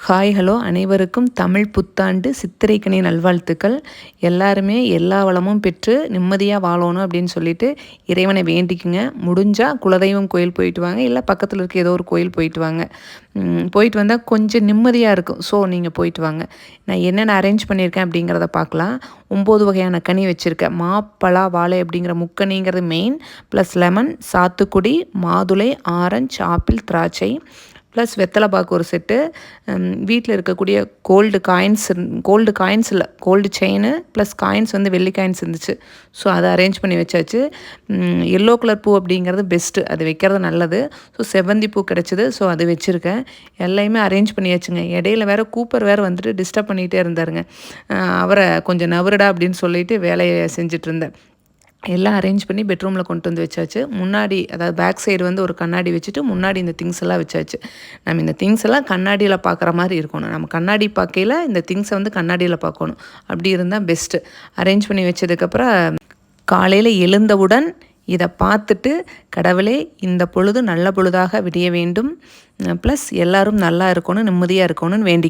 Hi hello அனைவருக்கும் தமிழ் புத்தாண்டு சித்திரைக்கனி நல்வாழ்த்துக்கள். எல்லாருமே எல்லா வளமும் பெற்று நிம்மதியாக வாழணும் அப்படின்னு சொல்லிட்டு இறைவனை வேண்டிக்குங்க. முடிஞ்சால் குலதெய்வம் கோயில் போயிட்டு வாங்க, இல்லை பக்கத்தில் இருக்க ஏதோ ஒரு கோயில் போயிட்டு வாங்க. போயிட்டு வந்தால் கொஞ்சம் நிம்மதியாக இருக்கும். ஸோ நீங்கள் போயிட்டு வாங்க. நான் என்னென்ன அரேஞ்ச் பண்ணியிருக்கேன் அப்படிங்கிறத பார்க்கலாம். 9 வகையான கனி வச்சுருக்கேன். மாப்பழா வாழை அப்படிங்கிற முக்கனிங்கிறது மெயின், ப்ளஸ் லெமன், சாத்துக்குடி, மாதுளை, ஆரஞ்சு, ஆப்பிள், திராட்சை, ப்ளஸ் வெத்தலை பாக்கு ஒரு செட்டு, வீட்டில் இருக்கக்கூடிய கோல்டு காயின்ஸ் இல்லை கோல்டு செயின் ப்ளஸ் காயின்ஸ் வந்து வெள்ளி காயின்ஸ் இருந்துச்சு. ஸோ அதை அரேஞ்ச் பண்ணி வச்சாச்சு. எல்லோ கலர் பூ அப்படிங்கிறது பெஸ்ட்டு, அது வைக்கிறது நல்லது. ஸோ செவ்வந்தி பூ கிடச்சிது, ஸோ அது வச்சுருக்கேன். எல்லாமே அரேஞ்ச் பண்ணியாச்சுங்க. இடையில வேறு கூப்பர் வேறு வந்துட்டு டிஸ்டர்ப் பண்ணிகிட்டே இருந்தாருங்க. அவரை கொஞ்சம் நவருடா அப்படின்னு சொல்லிட்டு வேலையை செஞ்சுட்டு இருந்தேன். எல்லாம் அரேஞ்ச் பண்ணி பெட்ரூமில் கொண்டு வந்து வச்சாச்சு. முன்னாடி அதாவது பேக் சைடு வந்து ஒரு கண்ணாடி வச்சுட்டு முன்னாடி இந்த திங்ஸ் எல்லாம் வச்சாச்சு. நம்ம இந்த திங்ஸ் எல்லாம் கண்ணாடியில் பார்க்குற மாதிரி இருக்கணும். நம்ம கண்ணாடி பார்க்கையில் இந்த திங்ஸை வந்து கண்ணாடியில் பார்க்கணும். அப்படி இருந்தால் பெஸ்ட்டு. அரேஞ்ச் பண்ணி வச்சதுக்கப்புறம் காலையில் எழுந்தவுடன் இதை பார்த்துட்டு, கடவுளே இந்த பொழுது நல்ல பொழுதாக விடிய வேண்டும், ப்ளஸ் எல்லோரும் நல்லா இருக்கணும், நிம்மதியாக இருக்கணும்னு வேண்டி